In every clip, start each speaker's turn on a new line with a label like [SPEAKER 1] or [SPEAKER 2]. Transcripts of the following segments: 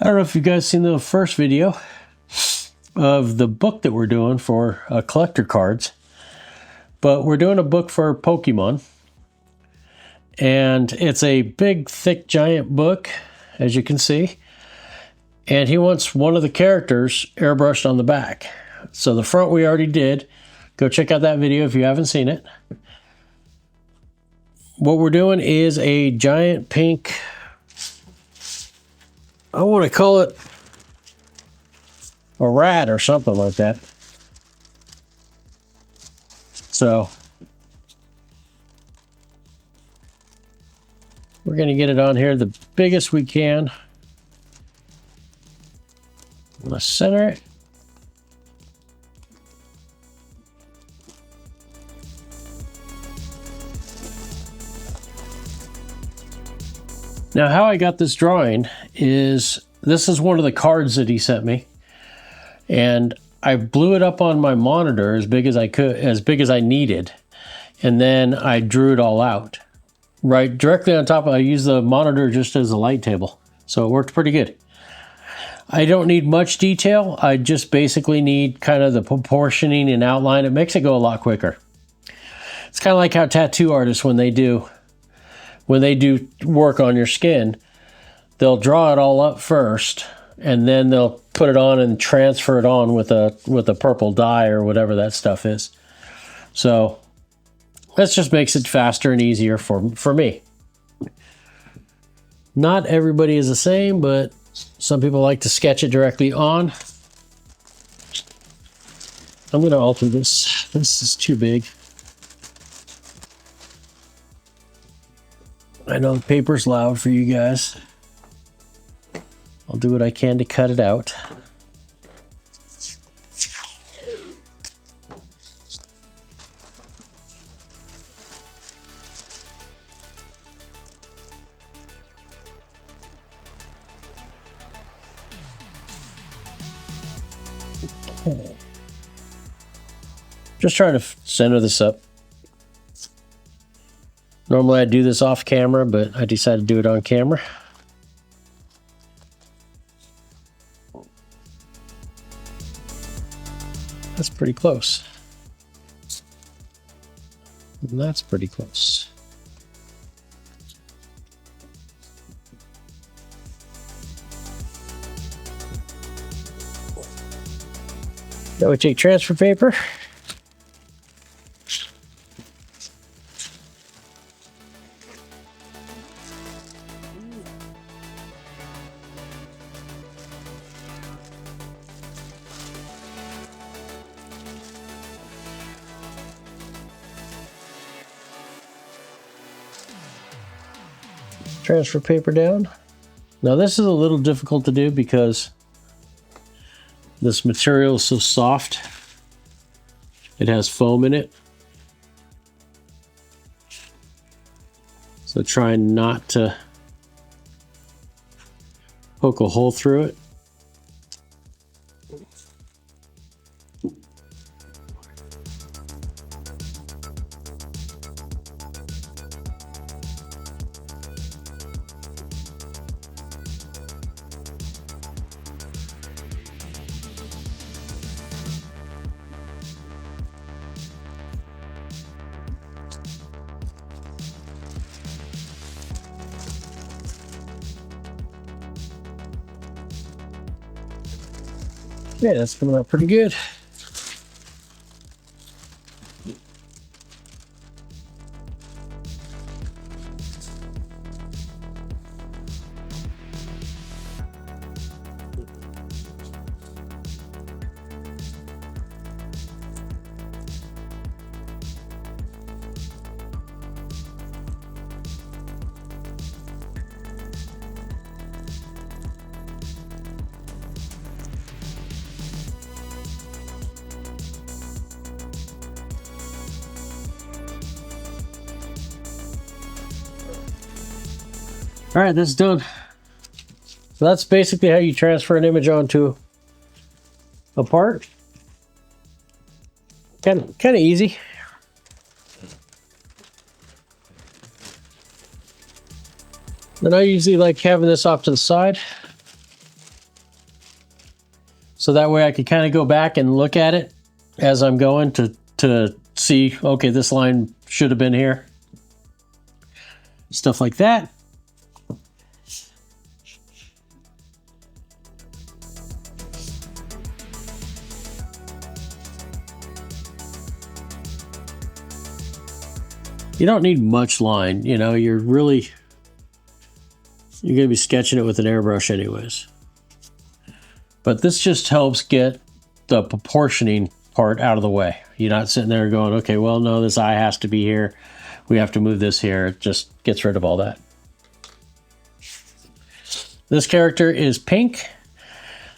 [SPEAKER 1] I don't know if you guys seen the first video of the book that we're doing for collector cards, but we're doing a book for Pokemon, and it's a big, thick, giant book, as you can see, and he wants one of the characters airbrushed on the back. So the front we already did. Go check out that video if you haven't seen it. What we're doing is a giant pink, I want to call it a rat or something like that. So we're going to get it on here the biggest we can. Let's center it. Now, how I got this drawing is, this is one of the cards that he sent me, and I blew it up on my monitor as big as I could, as big as I needed, and then I drew it all out. Right directly on top, I used the monitor just as a light table, so it worked pretty good. I don't need much detail. I just basically need kind of the proportioning and outline. It makes it go a lot quicker. It's kind of like how tattoo artists, when they do work on your skin, they'll draw it all up first, and then they'll put it on and transfer it on with a purple dye or whatever that stuff is. So that just makes it faster and easier for me. Not everybody is the same, but some people like to sketch it directly on. I'm going to alter this. This is too big. I know the paper's loud for you guys. I'll do what I can to cut it out. Okay. Just trying to center this up. Normally I do this off camera, but I decided to do it on camera. That's pretty close. And that's pretty close. Now we take transfer paper. Transfer paper down. Now this is a little difficult to do because this material is so soft. It has foam in it. So try not to poke a hole through it. Yeah, that's coming out pretty good. All right, this is done. So that's basically how you transfer an image onto a part. Kind of easy. Then I usually like having this off to the side. So that way I could kind of go back and look at it as I'm going to see, okay, this line should have been here. Stuff like that. You don't need much line, you know, you're going to be sketching it with an airbrush anyways. But this just helps get the proportioning part out of the way. You're not sitting there going, okay, well, no, this eye has to be here. We have to move this here. It just gets rid of all that. This character is pink.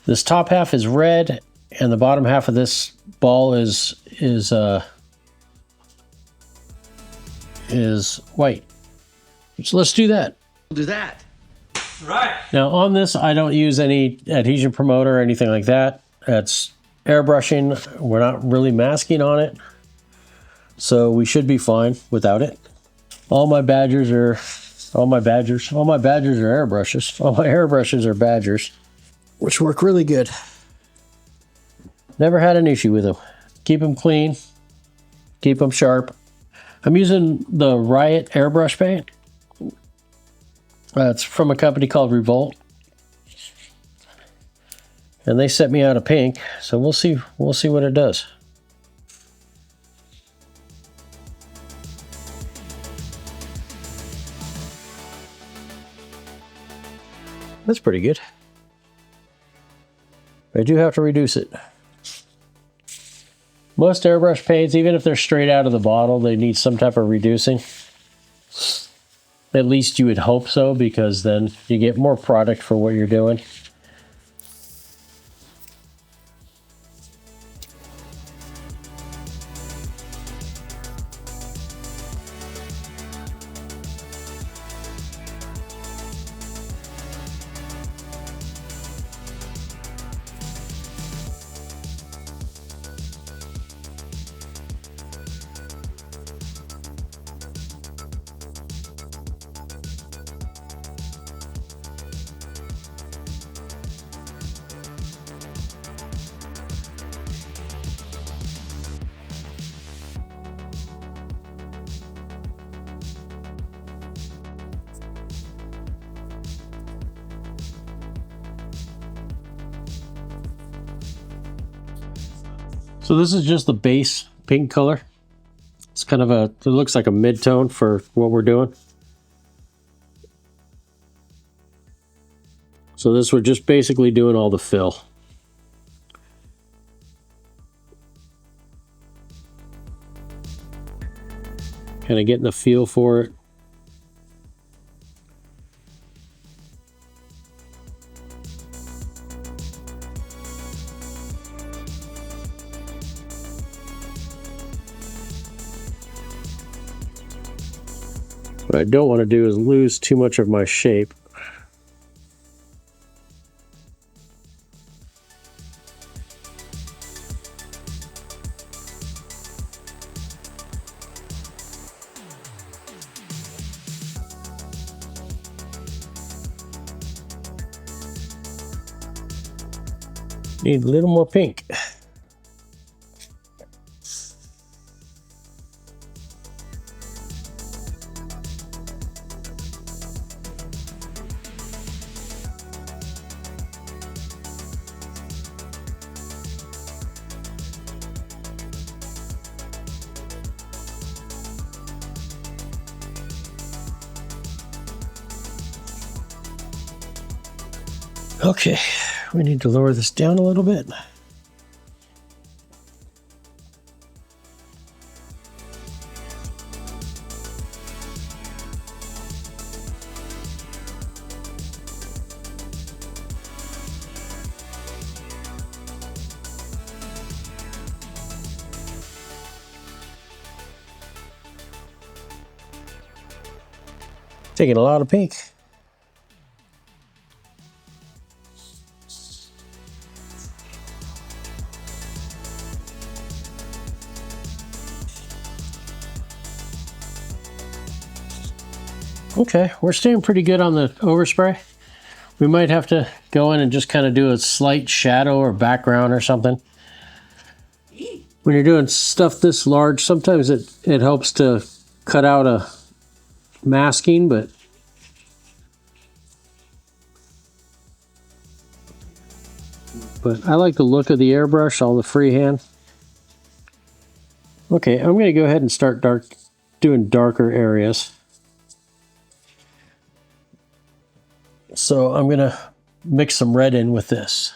[SPEAKER 1] This top half is red, and the bottom half of this ball is white. So let's do that.
[SPEAKER 2] We'll do that.
[SPEAKER 3] Right.
[SPEAKER 1] Now on this, I don't use any adhesion promoter or anything like that. That's airbrushing. We're not really masking on it, so we should be fine without it. All my badgers are airbrushes. All my airbrushes are badgers, which work really good. Never had an issue with them. Keep them clean, keep them sharp. I'm using the Riot airbrush paint. It's from a company called Revolt, and they set me out a pink, so we'll see what it does. That's pretty good. I do have to reduce it. Most airbrush paints, even if they're straight out of the bottle, they need some type of reducing. At least you would hope so, because then you get more product for what you're doing. So this is just the base pink color. It's kind of it looks like a mid-tone for what we're doing. So this, we're just basically doing all the fill. Kind of getting the feel for it. What I don't want to do is lose too much of my shape. Need a little more pink. Okay, we need to lower this down a little bit. Taking a lot of pink. Okay, we're staying pretty good on the overspray. We might have to go in and just kind of do a slight shadow or background or something. When you're doing stuff this large, sometimes it helps to cut out a masking, but I like the look of the airbrush, all the freehand. Okay, I'm going to go ahead and start doing darker areas. So I'm going to mix some red in with this.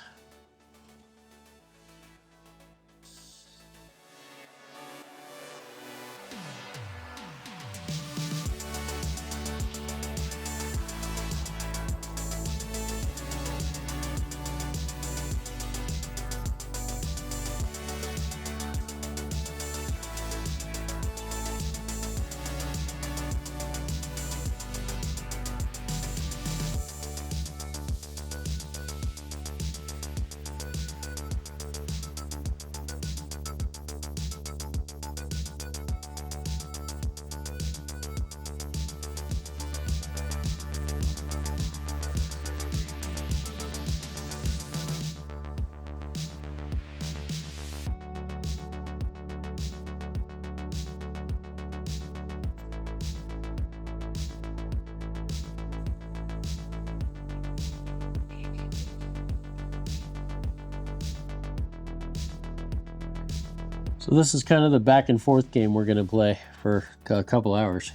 [SPEAKER 1] So this is kind of the back and forth game we're going to play for a couple hours.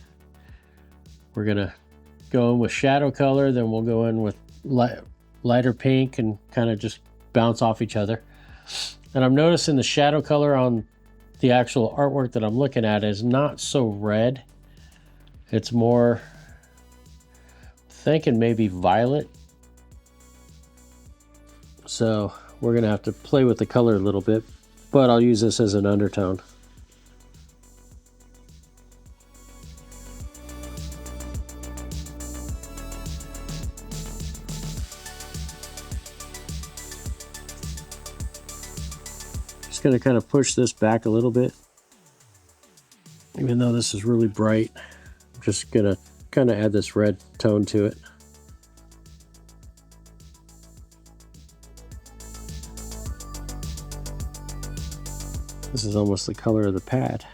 [SPEAKER 1] We're going to go in with shadow color, then we'll go in with lighter pink and kind of just bounce off each other. And I'm noticing the shadow color on the actual artwork that I'm looking at is not so red. It's more, thinking maybe violet. So we're going to have to play with the color a little bit, but I'll use this as an undertone. Just going to kind of push this back a little bit. Even though this is really bright, I'm just going to kind of add this red tone to it. This is almost the color of the pad.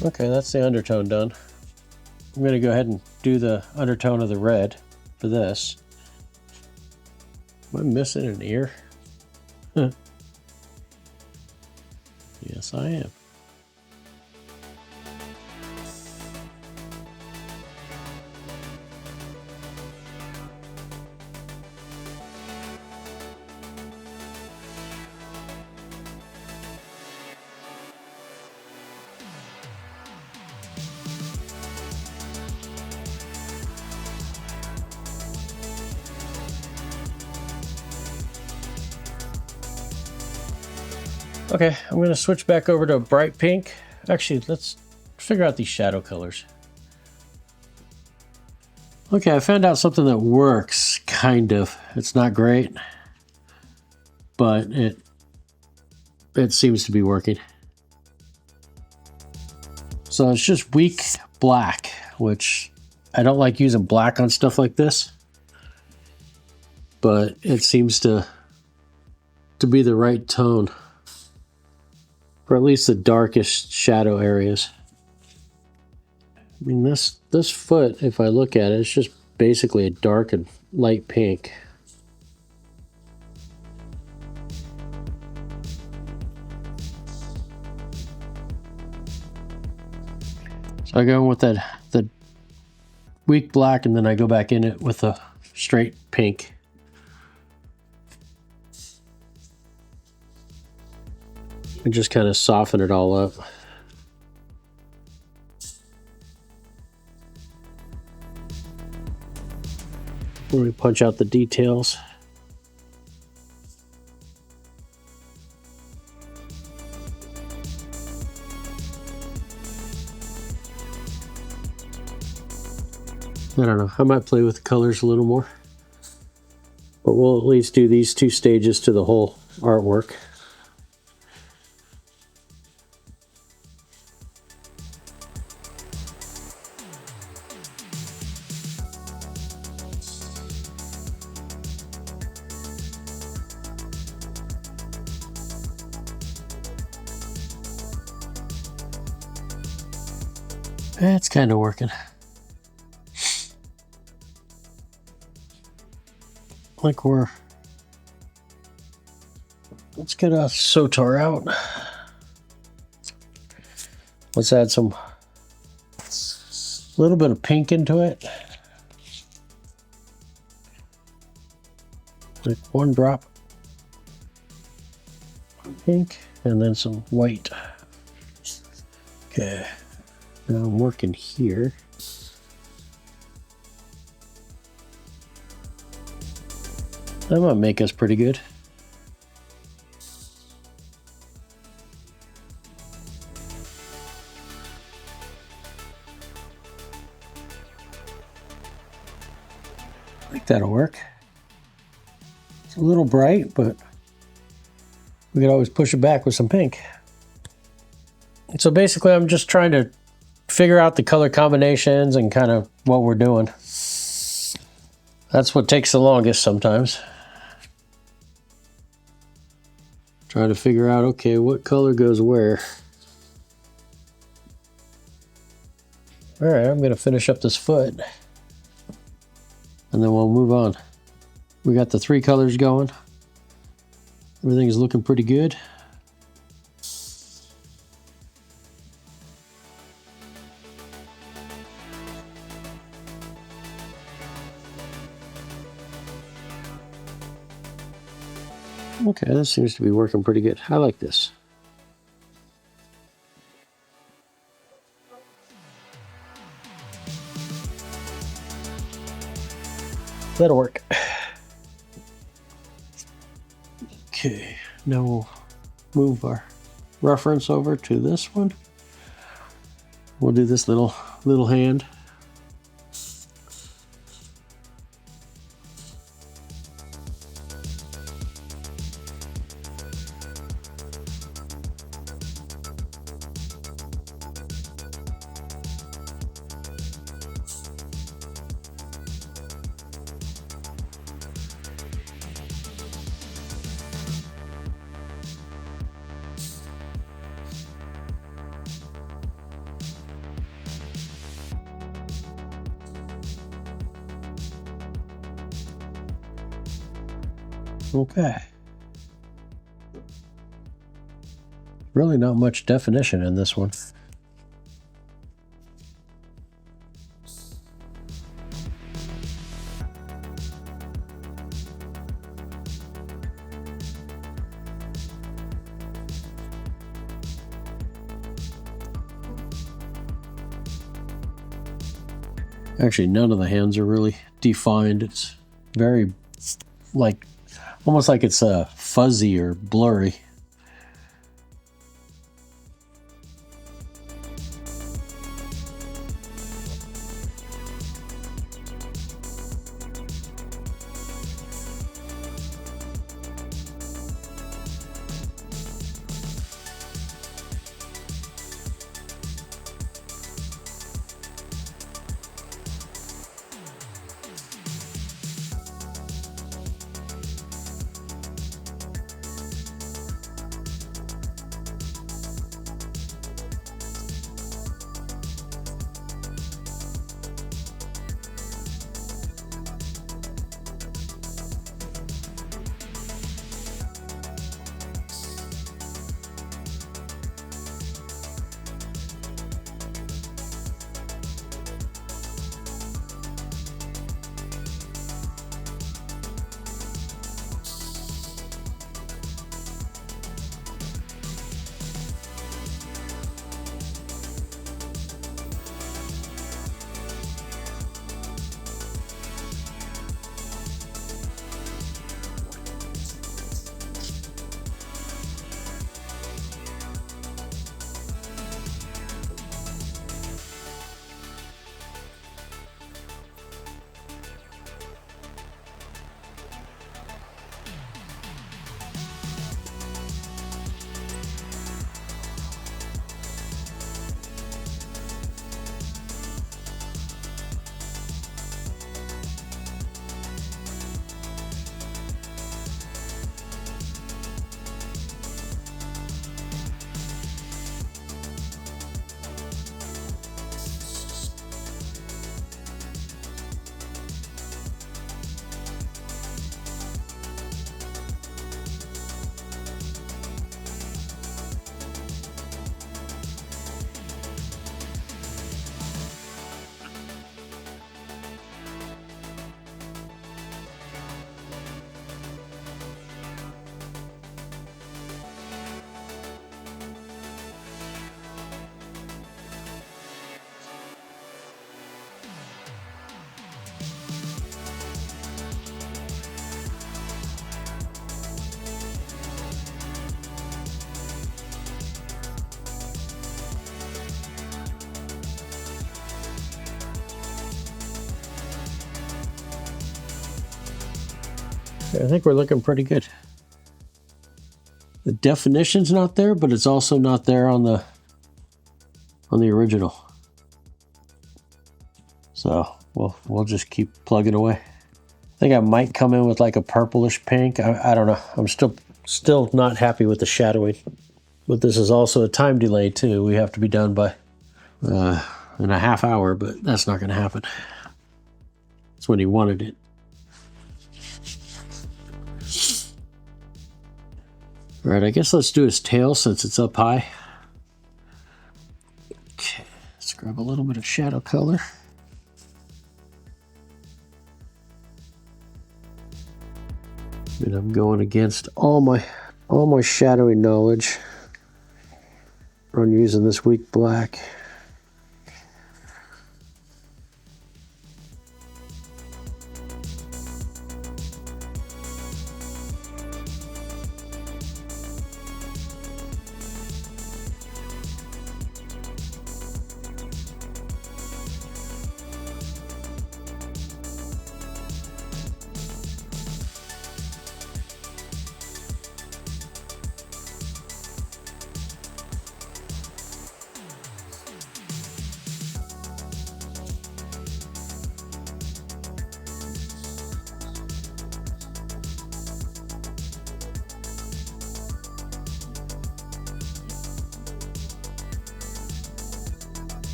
[SPEAKER 1] Okay, that's the undertone done. I'm going to go ahead and do the undertone of the red for this. Am I missing an ear? Yes, I am. Okay, I'm going to switch back over to a bright pink. Actually, let's figure out these shadow colors. Okay, I found out something that works, kind of. It's not great, but it seems to be working. So it's just weak black, which I don't like using black on stuff like this, but it seems to to be the right tone, for at least the darkest shadow areas. I mean, this foot, if I look at it, it's just basically a dark and light pink. So I go with the weak black, and then I go back in it with a straight pink. And just kind of soften it all up. Let me punch out the details. I don't know, I might play with the colors a little more. But we'll at least do these 2 stages to the whole artwork. It's kind of working. Like let's get a Sotar out. Let's add some little bit of pink into it. Like 1 drop of pink and then some white. Okay, now I'm working here. That might make us pretty good. I think that'll work. It's a little bright, but we could always push it back with some pink. So basically, I'm just trying to figure out the color combinations and kind of what we're doing. That's what takes the longest sometimes. Try to figure out, okay, what color goes where. All right, I'm going to finish up this foot. And then we'll move on. We got the 3 colors going. Everything's looking pretty good. Okay, this seems to be working pretty good. I like this. That'll work. Okay, now we'll move our reference over to this one. We'll do this little hand. Okay. Really not much definition in this one. Actually, none of the hands are really defined. It's very, like, almost like it's fuzzy or blurry. I think we're looking pretty good. The definition's not there, but it's also not there on the original. So we'll just keep plugging away. I think I might come in with like a purplish pink. I don't know. I'm still not happy with the shadowing. But this is also a time delay too. We have to be done by in a half hour, but that's not going to happen. That's when he wanted it. All right, I guess let's do his tail since it's up high. Okay, let's grab a little bit of shadow color. And I'm going against all my shadowing knowledge. I'm using this weak black.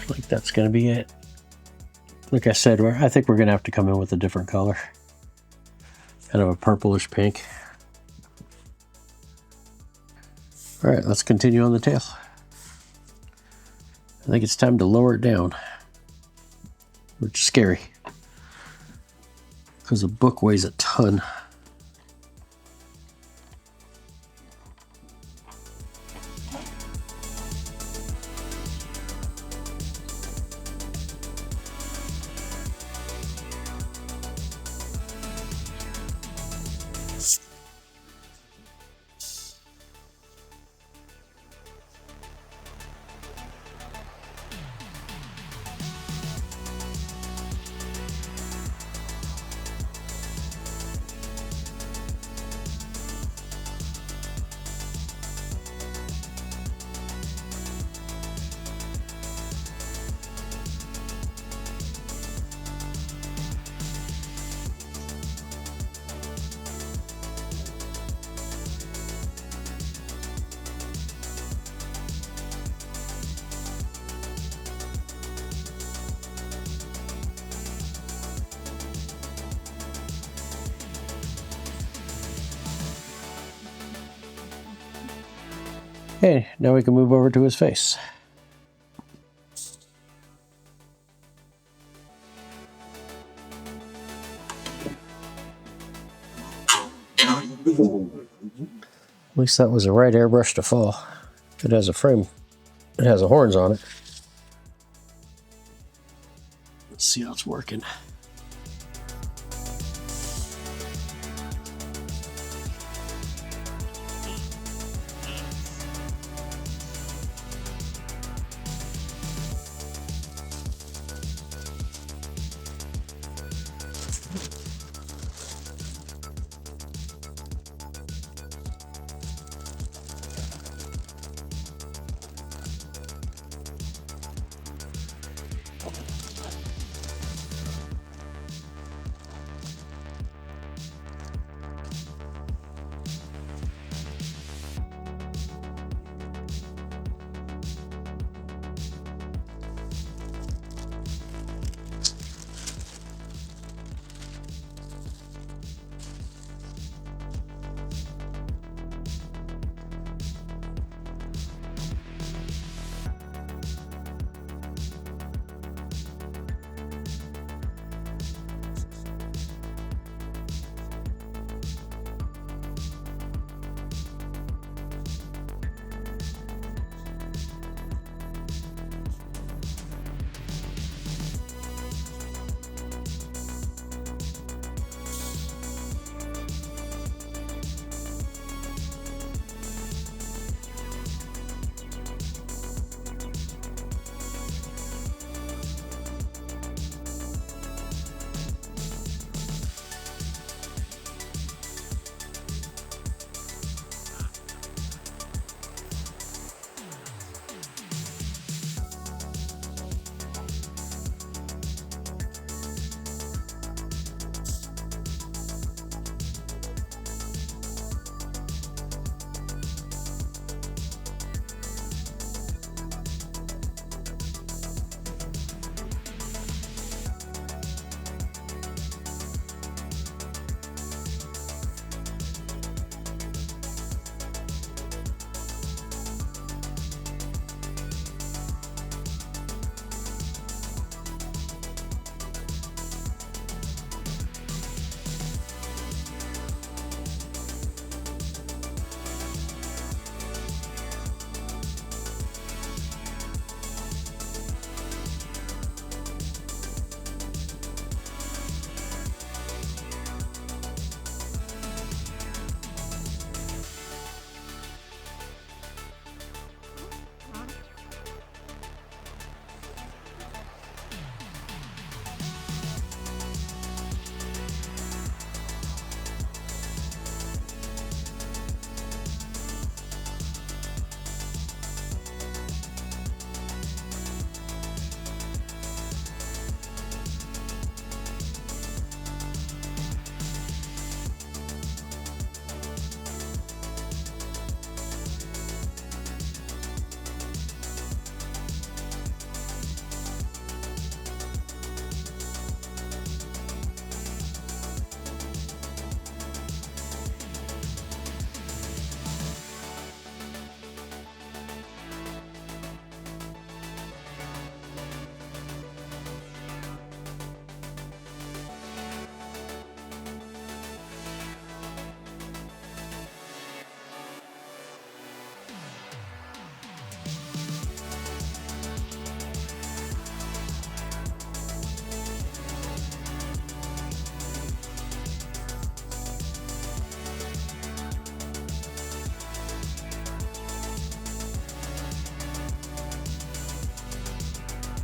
[SPEAKER 1] Like that's going to be it. Like I said, I think we're going to have to come in with a different color. Kind of a purplish pink. All right, let's continue on the tail. I think it's time to lower it down, which is scary because the book weighs a ton. Okay, now we can move over to his face. At least that was the right airbrush to fall. It has a frame. It has the horns on it. Let's see how it's working.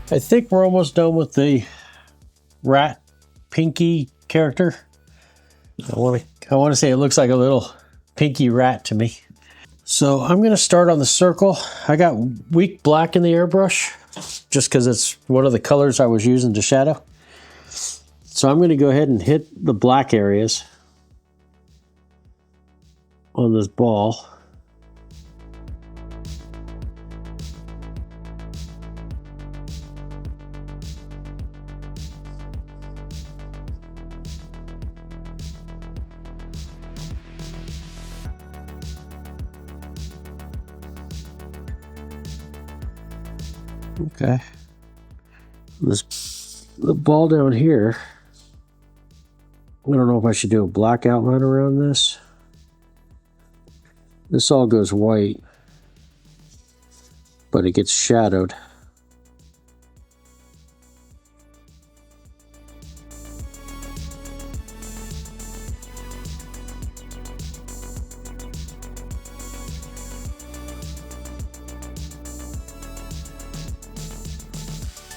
[SPEAKER 1] I think we're almost done with the rat pinky character. I want to say it looks like a little pinky rat to me. So I'm going to start on the circle. I got weak black in the airbrush just because it's one of the colors I was using to shadow. So I'm going to go ahead and hit the black areas on this ball. Okay. The ball down here, I don't know if I should do a black outline around this. This all goes white, but it gets shadowed.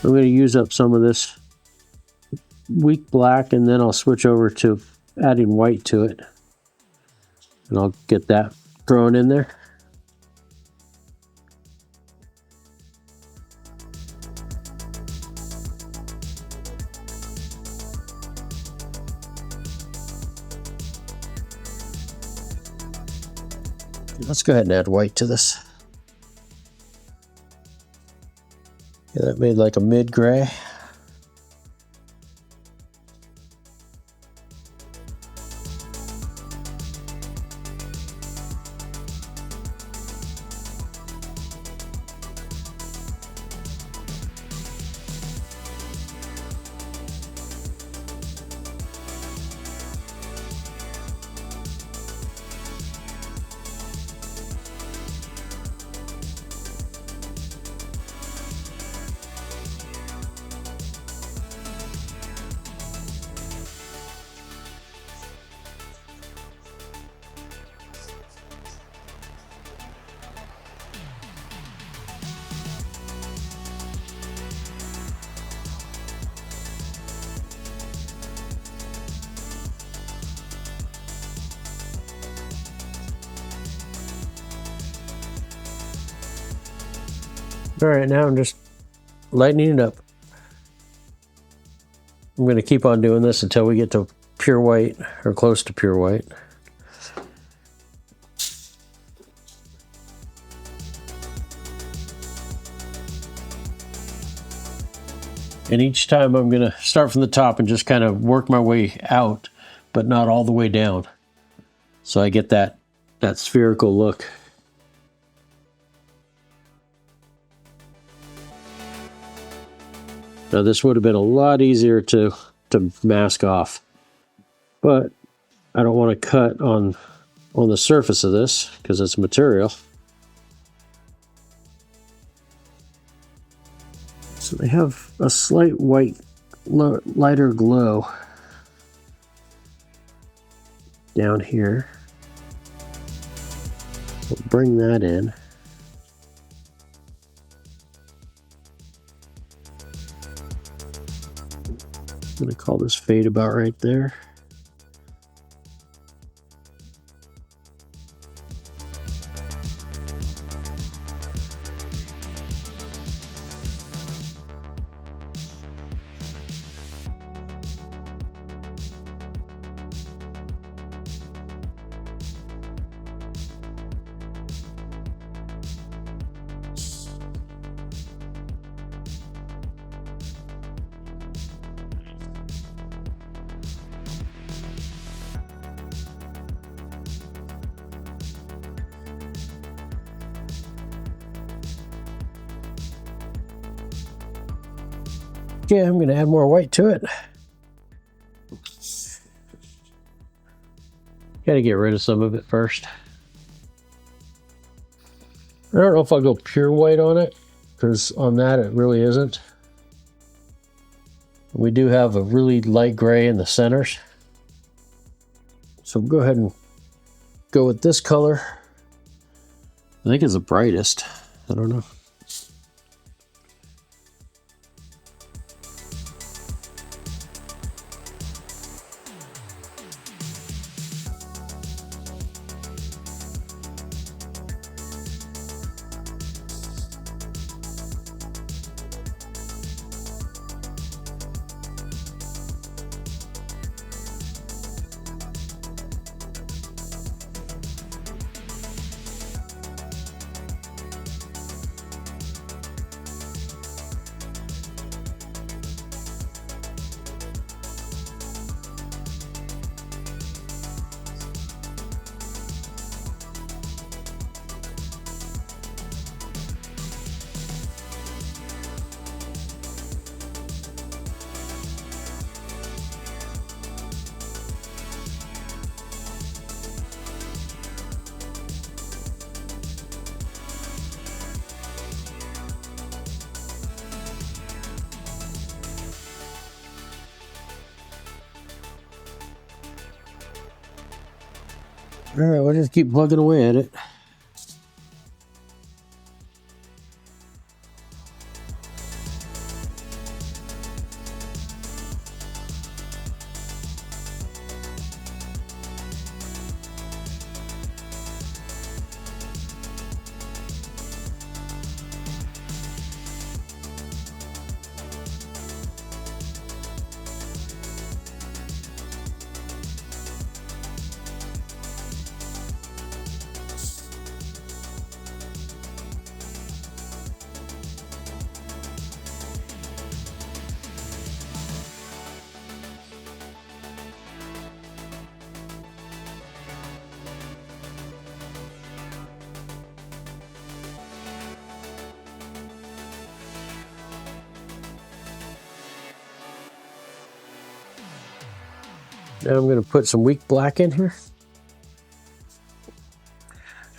[SPEAKER 1] I'm going to use up some of this weak black, and then I'll switch over to adding white to it. And I'll get that thrown in there. Let's go ahead and add white to this. Yeah, that made like a mid-gray. All right, now I'm just lightening it up. I'm going to keep on doing this until we get to pure white or close to pure white. And each time I'm going to start from the top and just kind of work my way out, but not all the way down. So I get that spherical look. Now this would have been a lot easier to mask off, but I don't want to cut on the surface of this because it's material. So they have a slight white, lighter glow down here. So bring that in. I'm going to call this fade about right there. Okay, I'm going to add more white to it. Got to get rid of some of it first. I don't know if I'll go pure white on it, because on that it really isn't. We do have a really light gray in the centers. So go ahead and go with this color. I think it's the brightest. I don't know. All right, we'll just keep plugging away at it. Now I'm going to put some weak black in here.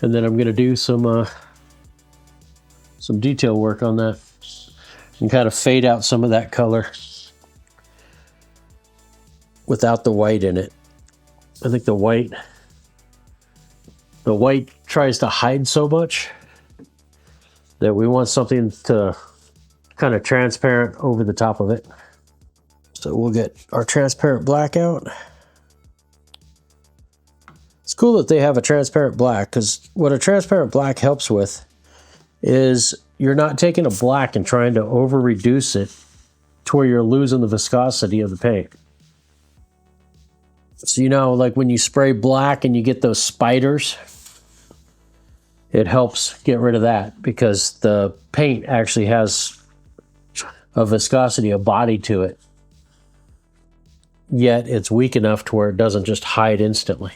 [SPEAKER 1] And then I'm going to do some detail work on that and kind of fade out some of that color without the white in it. I think the white tries to hide so much that we want something to kind of transparent over the top of it. So we'll get our transparent black out. It's cool that they have a transparent black, because what a transparent black helps with is you're not taking a black and trying to over reduce it to where you're losing the viscosity of the paint. So, you know, like when you spray black and you get those spiders, it helps get rid of that because the paint actually has a viscosity, a body to it. Yet it's weak enough to where it doesn't just hide instantly.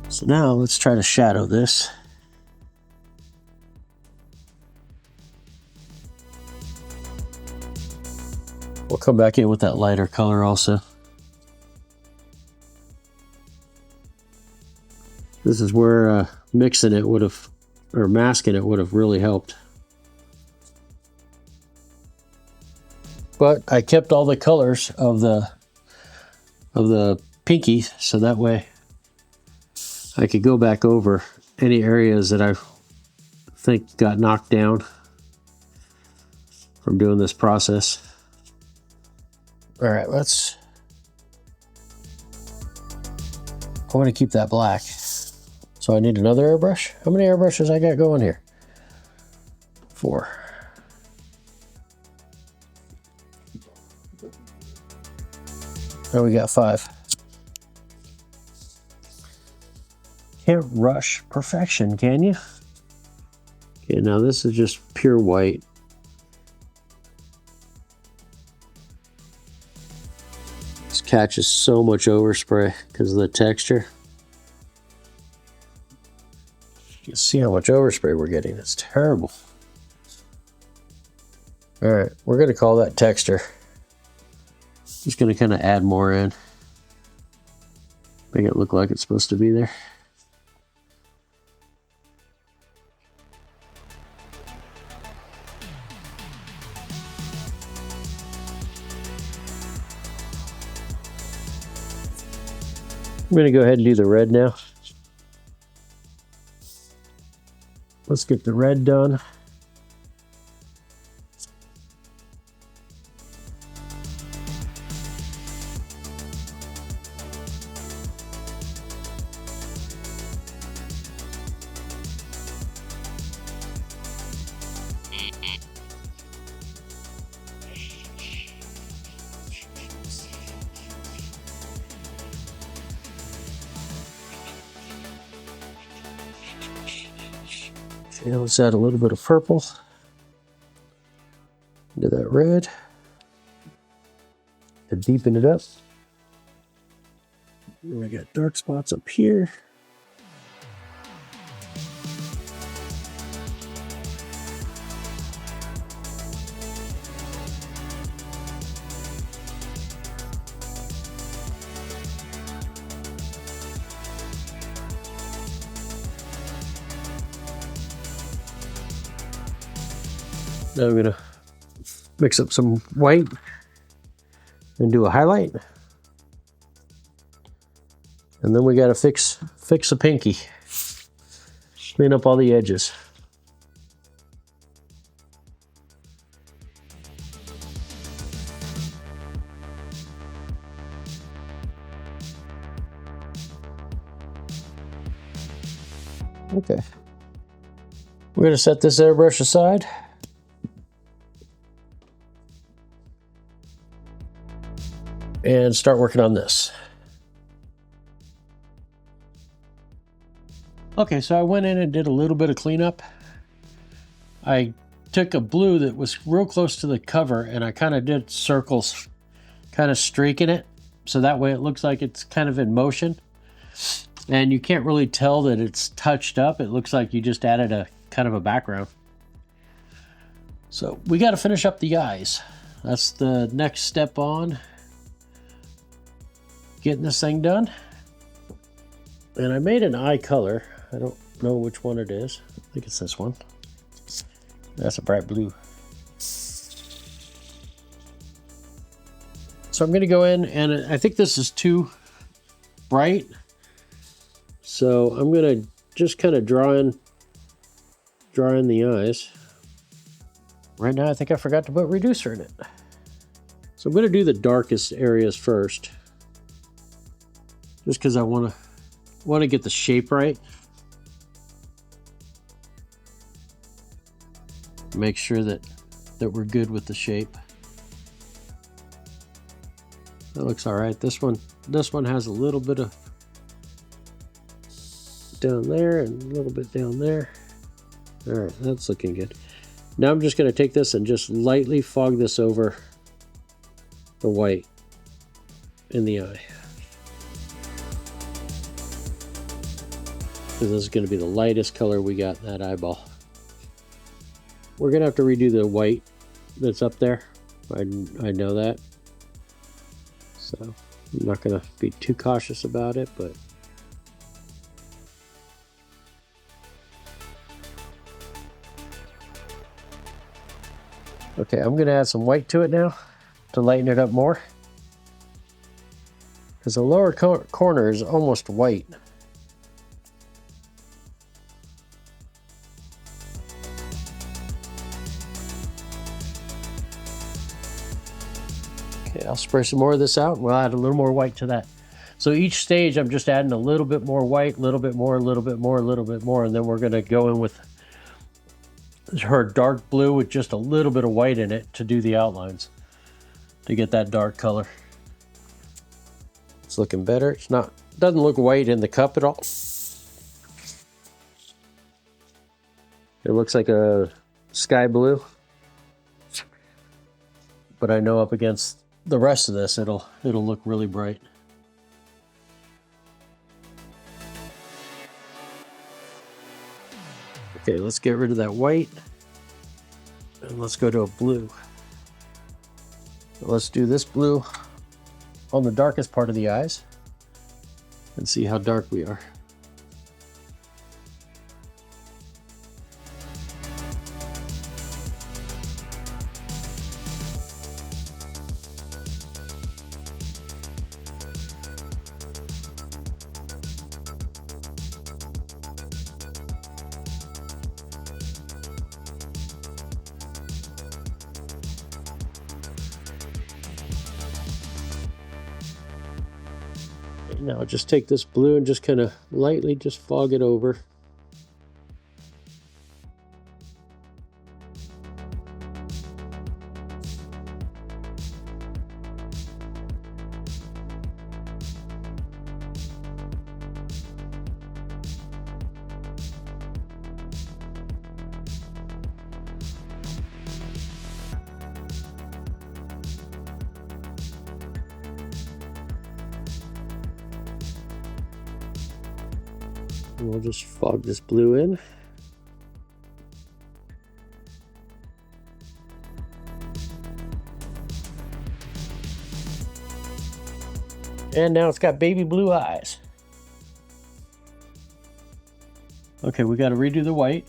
[SPEAKER 1] So now let's try to shadow this. We'll come back in with that lighter color also. This is where mixing it would have, or masking it would have really helped. But I kept all the colors of the pinky, so that way I could go back over any areas that I think got knocked down from doing this process. All right, I want to keep that black. So I need another airbrush. How many airbrushes I got going here? 4. Now we got 5. Can't rush perfection, can you? Okay, now this is just pure white. This catches so much overspray because of the texture. You can see how much overspray we're getting. It's terrible. All right, we're going to call that texture. Just going to kind of add more in. Make it look like it's supposed to be there. I'm going to go ahead and do the red now. Let's get the red done. Okay, let's add a little bit of purple into that red to deepen it up. We got dark spots up here. Now I'm gonna mix up some white and do a highlight. And then we gotta fix a pinky. Clean up all the edges. Okay. We're gonna set this airbrush aside. And start working on this. Okay, so I went in and did a little bit of cleanup. I took a blue that was real close to the cover and I kind of did circles, kind of streaking it. So that way it looks like it's kind of in motion. And you can't really tell that it's touched up. It looks like you just added a kind of a background. So we got to finish up the eyes. That's the next step on getting this thing done. And I made an eye color. I don't know which one it is. I think it's this one. That's a bright blue. So I'm going to go in, and I think this is too bright. So I'm going to just kind of draw in the eyes. Right now I think I forgot to put reducer in it. So I'm going to do the darkest areas first. Just because I want to get the shape right. Make sure that we're good with the shape. That looks all right. This one has a little bit of down there and a little bit down there. All right, that's looking good. Now I'm just going to take this and just lightly fog this over the white in the eye. Because this is going to be the lightest color we got in that eyeball. We're going to have to redo the white that's up there. I know that. So I'm not going to be too cautious about it, but okay, I'm going to add some white to it now to lighten it up more. Because the lower corner is almost white. Okay, I'll spray some more of this out and we'll add a little more white to that. So each stage I'm just adding a little bit more white, a little bit more, a little bit more, a little bit more, and then we're going to go in with her dark blue with just a little bit of white in it to do the outlines, to get that dark color. It's looking better. It's not, doesn't look white in the cup at all. It looks like a sky blue, but I know up against the rest of this it'll look really bright. Okay, let's get rid of that white and let's go to a blue. So let's do this blue on the darkest part of the eyes and see how dark we are. Now just take this blue and just kind of lightly just fog it over. And we'll just fog this blue in. And now it's got baby blue eyes. Okay, we got to redo the white.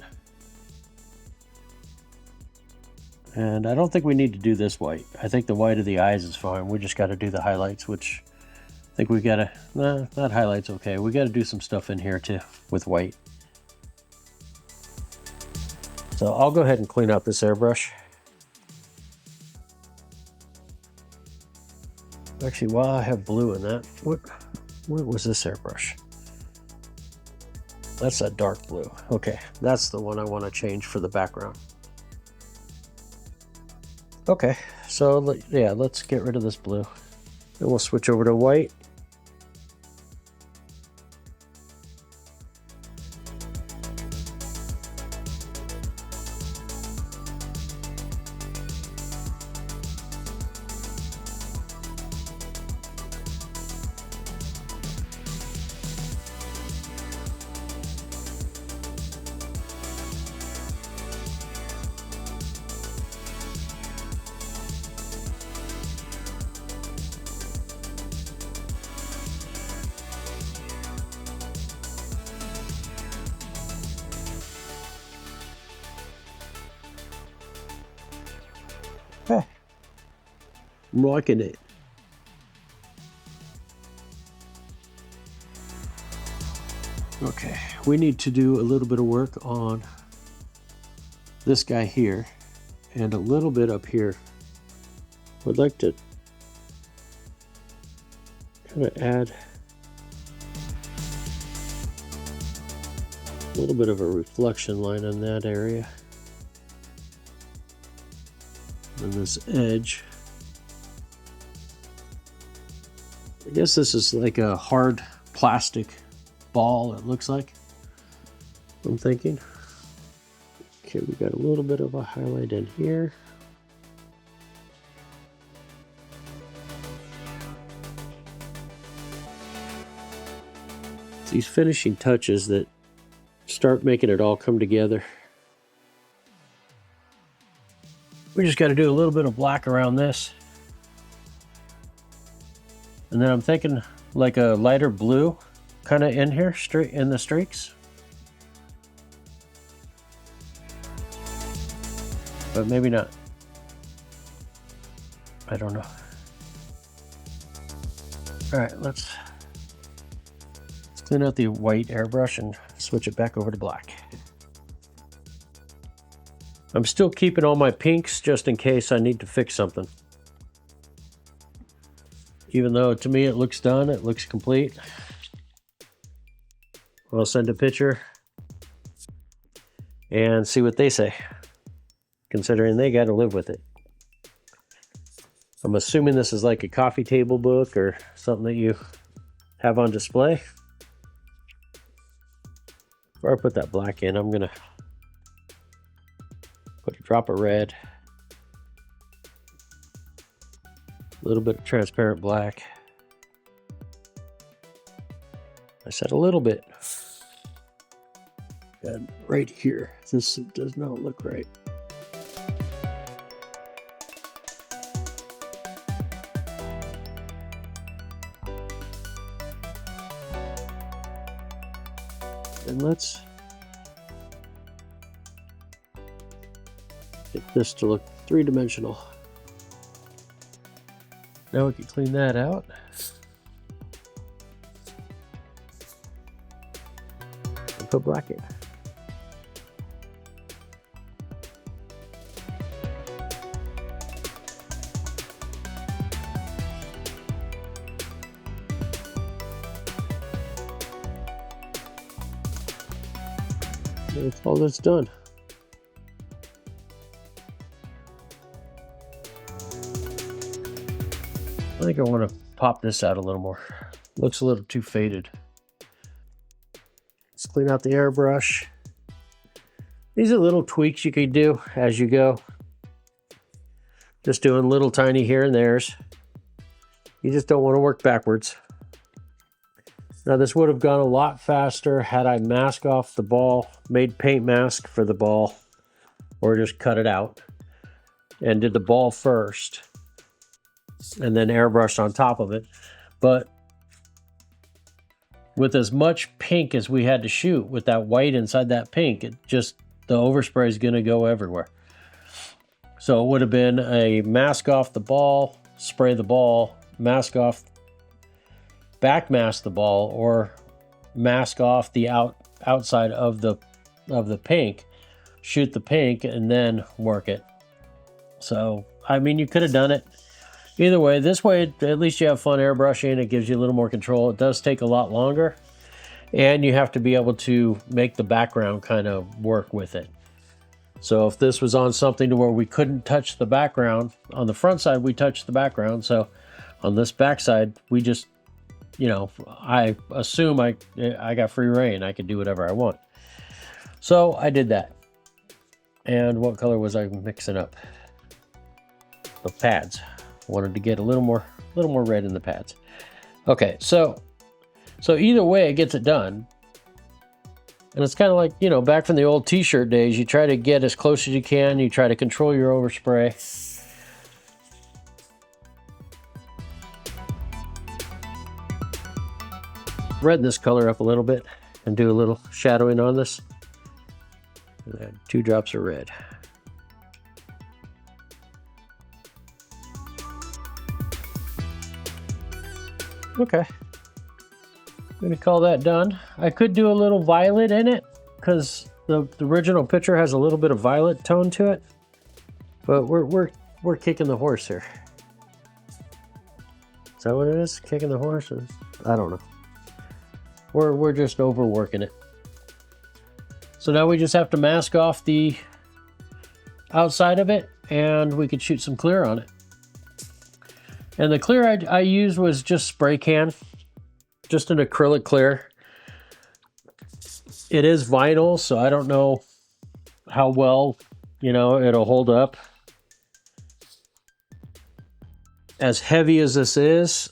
[SPEAKER 1] And I don't think we need to do this white. I think the white of the eyes is fine. We just got to do the highlights, which I think we got to, nah, not highlights, okay. We got to do some stuff in here too with white. So I'll go ahead and clean out this airbrush. Actually, while I have blue in that, what was this airbrush? That's that dark blue. Okay, that's the one I want to change for the background. Okay, so yeah, let's get rid of this blue. Then we'll switch over to white. Okay. I'm liking it. Okay, we need to do a little bit of work on this guy here and a little bit up here. I'd like to kind of add a little bit of a reflection line on that area. And this edge. I guess this is like a hard plastic ball, it looks like. I'm thinking. Okay, we got a little bit of a highlight in here. It's these finishing touches that start making it all come together. We just got to do a little bit of black around this. And then I'm thinking like a lighter blue kind of in here, straight in the streaks. But maybe not. I don't know. All right, let's clean out the white airbrush and switch it back over to black. I'm still keeping all my pinks just in case I need to fix something. Even though to me it looks done, it looks complete. I'll send a picture and see what they say, considering they got to live with it. I'm assuming this is like a coffee table book or something that you have on display. Before I put that black in, I'm gonna put a drop of red, a little bit of transparent black. I said a little bit. And right here, this does not look right. And let's get this to look three-dimensional. Now we can clean that out. And put black in. That's all that's done. I think I want to pop this out a little more. Looks a little too faded. Let's clean out the airbrush. These are little tweaks you could do as you go. Just doing little tiny here and there's. You just don't want to work backwards. Now this would have gone a lot faster had I masked off the ball, made paint mask for the ball, or just cut it out and did the ball first and then airbrushed on top of it. But with as much pink as we had to shoot with that white inside that pink, it just, the overspray is going to go everywhere. So it would have been a mask off the ball, spray the ball, mask off, back mask the ball, or mask off the outside of the pink, shoot the pink, and then work it. So, I mean, you could have done it either way. This way, at least you have fun airbrushing. It gives you a little more control. It does take a lot longer, and you have to be able to make the background kind of work with it. So if this was on something to where we couldn't touch the background, on the front side we touched the background. So on this back side, we just, you know, I assume I got free reign. I could do whatever I want. So I did that. And what color was I mixing up? The pads. Wanted to get a little more red in the pads. Okay, so either way it gets it done. And it's kind of like, you know, back from the old t-shirt days, you try to get as close as you can, you try to control your overspray. Red this color up a little bit and do a little shadowing on this. And add 2 drops of red. Okay. I'm gonna call that done. I could do a little violet in it because the original picture has a little bit of violet tone to it, but we're kicking the horse here. Is that what it is? Kicking the horse? I don't know. We're just overworking it. So now we just have to mask off the outside of it, and we could shoot some clear on it. And the clear I used was just spray can. Just an acrylic clear. It is vinyl, so I don't know how well, you know, it'll hold up. As heavy as this is,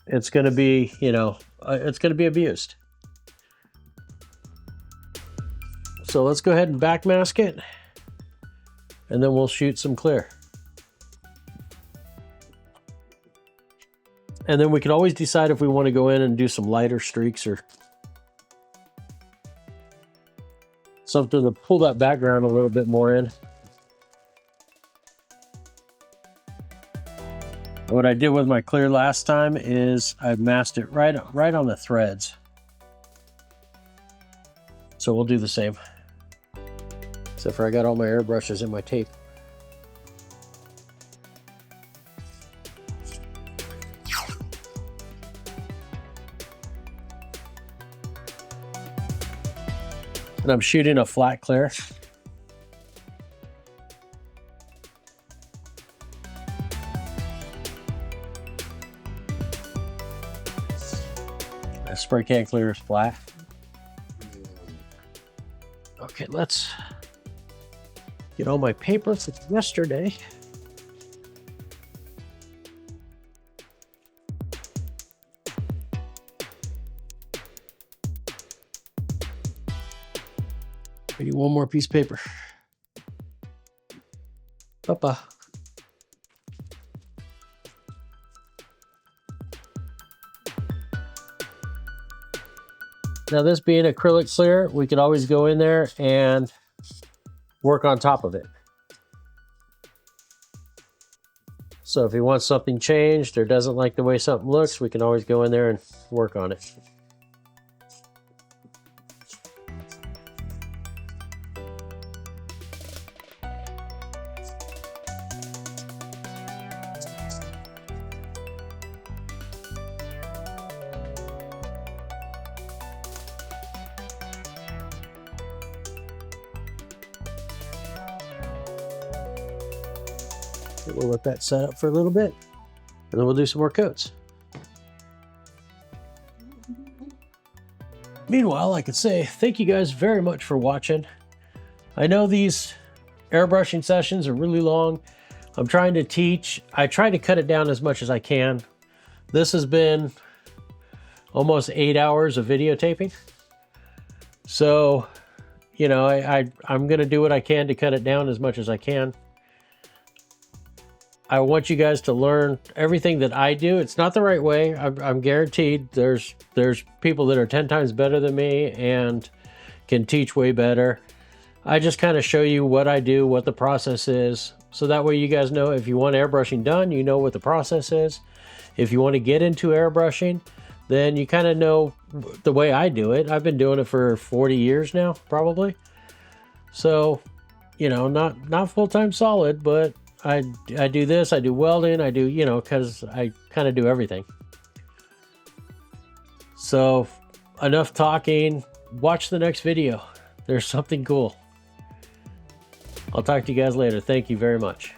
[SPEAKER 1] it's going to be, you know, it's going to be abused. So let's go ahead and backmask it, and then we'll shoot some clear. And then we can always decide if we want to go in and do some lighter streaks or something to pull that background a little bit more in. What I did with my clear last time is I masked it right on the threads. So we'll do the same. Except for I got all my airbrushes in my tape. And I'm shooting a flat clear. A spray can clear is flat. Okay, let's get all my paper from yesterday. I need one more piece of paper. Papa. Now this being acrylic clear, we could always go in there and work on top of it. So if he wants something changed or doesn't like the way something looks, we can always go in there and work on it. We'll let that set up for a little bit, and then we'll do some more coats. Meanwhile, I could say thank you guys very much for watching. I know these airbrushing sessions are really long. I'm trying to teach. I try to cut it down as much as I can. This has been almost 8 hours of videotaping. So, you know, I'm going to do what I can to cut it down as much as I can. I want you guys to learn everything that I do. It's not the right way. I'm guaranteed there's people that are 10 times better than me and can teach way better. I just kind of show you what I do, what the process is. So that way you guys know if you want airbrushing done, you know what the process is. If you want to get into airbrushing, then you kind of know the way I do it. I've been doing it for 40 years now, probably. So, you know, not full-time solid, but I do this, I do welding, I do, you know, because I kind of do everything. So, enough talking. Watch the next video. There's something cool. I'll talk to you guys later. Thank you very much.